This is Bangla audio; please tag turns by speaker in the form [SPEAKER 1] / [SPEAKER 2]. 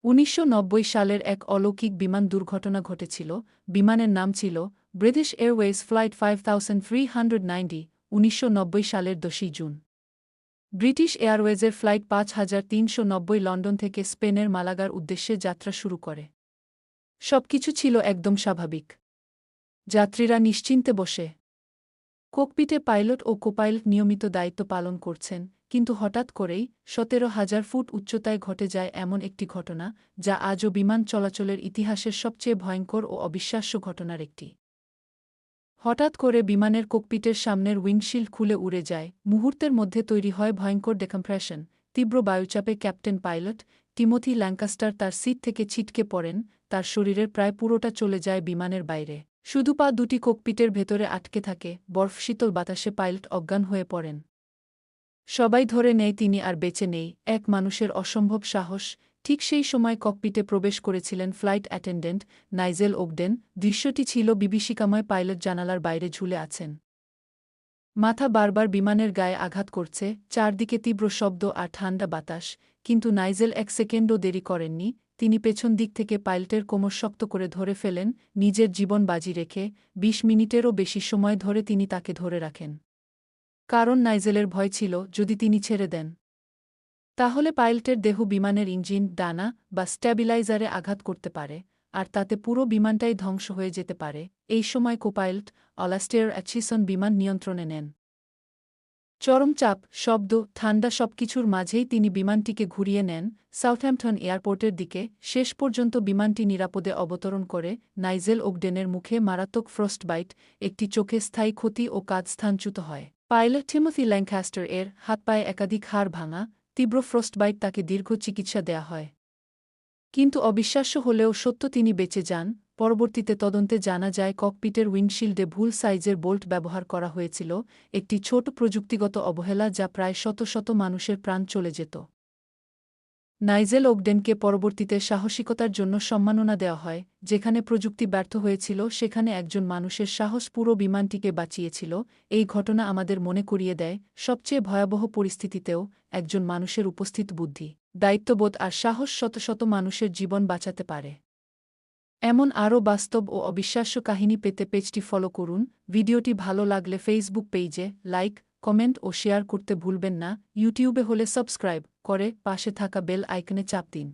[SPEAKER 1] ১৯৯০ সালের এক অলৌকিক বিমান দুর্ঘটনা ঘটেছিল। বিমানের নাম ছিল ব্রিটিশ এয়ারওয়েজ ফ্লাইট 5390। ১৯৯০ সালের ১০ জুন ব্রিটিশ এয়ারওয়েজের ফ্লাইট ৫৩৯০ লন্ডন থেকে স্পেনের মালাগার উদ্দেশ্যে যাত্রা শুরু করে। সবকিছু ছিল একদম স্বাভাবিক। যাত্রীরা নিশ্চিন্তে বসে কোকপিটে পাইলট ও কোপাইলট নিয়মিত দায়িত্ব পালন করছেন, কিন্তু হঠাৎ করেই ১৭,০০০ ফুট উচ্চতায় ঘটে যায় এমন একটি ঘটনা, যা আজও বিমান চলাচলের ইতিহাসের সবচেয়ে ভয়ঙ্কর ও অবিশ্বাস্য ঘটনার একটি। হঠাৎ করে বিমানের কোকপিটের সামনের উইন্ডশিল্ড খুলে উড়ে যায়। মুহূর্তের মধ্যে তৈরি হয় ভয়ঙ্কর ডেকম্প্রেশন। তীব্র বায়ুচাপে ক্যাপ্টেন পাইলট টিমোথি ল্যাঙ্কাস্টার তার সিট থেকে ছিটকে পড়েন। তার শরীরের প্রায় পুরোটা চলে যায় বিমানের বাইরে। শুধু পা দুটি কোকপিটের ভেতরে আটকে থাকে। বরফশীতল বাতাসে পাইলট অজ্ঞান হয়ে পড়েন। সবাই ধরে নেয় তিনি আর বেঁচে নেই। এক মানুষের অসম্ভব সাহস। ঠিক সেই সময় ককপিটে প্রবেশ করেছিলেন ফ্লাইট অ্যাটেন্ডেন্ট নাইজেল ওগডেন। দৃশ্যটি ছিল বিভীষিকাময়। পাইলট জানালার বাইরে ঝুলে আছেন। মাথা বারবার বিমানের গায়ে আঘাত করছে, চারদিকে তীব্র শব্দ আর ঠান্ডা বাতাস। কিন্তু নাইজেল এক সেকেন্ডও দেরি করেননি। তিনি পেছন দিক থেকে পাইলটের কোমর শক্ত করে ধরে ফেলেন, নিজের জীবন বাজি রেখে। ২০ মিনিটেরও বেশি সময় ধরে তিনি তাকে ধরে রাখেন। কারণ নাইজেলের ভয় ছিল, যদি তিনি ছেড়ে দেন, তাহলে পাইলটের দেহ বিমানের ইঞ্জিন, ডানা বা স্ট্যাবিলাইজারে আঘাত করতে পারে, আর তাতে পুরো বিমানটাই ধ্বংস হয়ে যেতে পারে। এই সময় কোপাইলট অলাস্টেয়ার অ্যাচিসন বিমান নিয়ন্ত্রণে নেন। চরম চাপ, শব্দ, ঠান্ডা সবকিছুর মাঝেই তিনি বিমানটিকে ঘুরিয়ে নেন সাউথহ্যাম্পটন এয়ারপোর্টের দিকে। শেষ পর্যন্ত বিমানটি নিরাপদে অবতরণ করে। নাইজেল ওগডেনের মুখে মারাত্মক ফ্রস্টবাইট, একটি চোখে স্থায়ী ক্ষতি ও কাঁধ স্থানচ্যুত হয়। পাইলট টিমোথি ল্যাঙ্কাস্টার এর হাত পায়ে একাধিক হাড় ভাঙা। তীব্র ফ্রস্টবাইট, তাকে দীর্ঘ চিকিৎসা দেয়া হয়। কিন্তু অবিশ্বাস্য হলেও সত্য, তিনি বেঁচে যান। পরবর্তীতে তদন্তে জানা যায় ককপিটের উইন্ডশিল্ডে ভুল সাইজের বোল্ট ব্যবহার করা হয়েছিল, একটি ছোট প্রযুক্তিগত অবহেলা যা প্রায় শত শত মানুষের প্রাণ চলে যেত। নাইজেল ওগডেনকে পরবর্তীতে সাহসিকতার জন্য সম্মাননা দেওয়া হয়। যেখানে প্রযুক্তি ব্যর্থ হয়েছিল, সেখানে একজন মানুষের সাহস পুরো বিমানটিকে বাঁচিয়েছিল। এই ঘটনা আমাদের মনে করিয়ে দেয়, সবচেয়ে ভয়াবহ পরিস্থিতিতেও একজন মানুষের উপস্থিত বুদ্ধি, দায়িত্ববোধ আর সাহস শত শত মানুষের জীবন বাঁচাতে পারে। এমন আরও বাস্তব ও অবিশ্বাস্য কাহিনী পেতে পেজটি ফলো করুন। ভিডিওটি ভালো লাগলে ফেসবুক পেজে লাইক, কমেন্ট ও শেয়ার করতে ভুলবেন না। ইউটিউবে হলে সাবস্ক্রাইব করে পাশে থাকা বেল আইকনে চাপ দিন।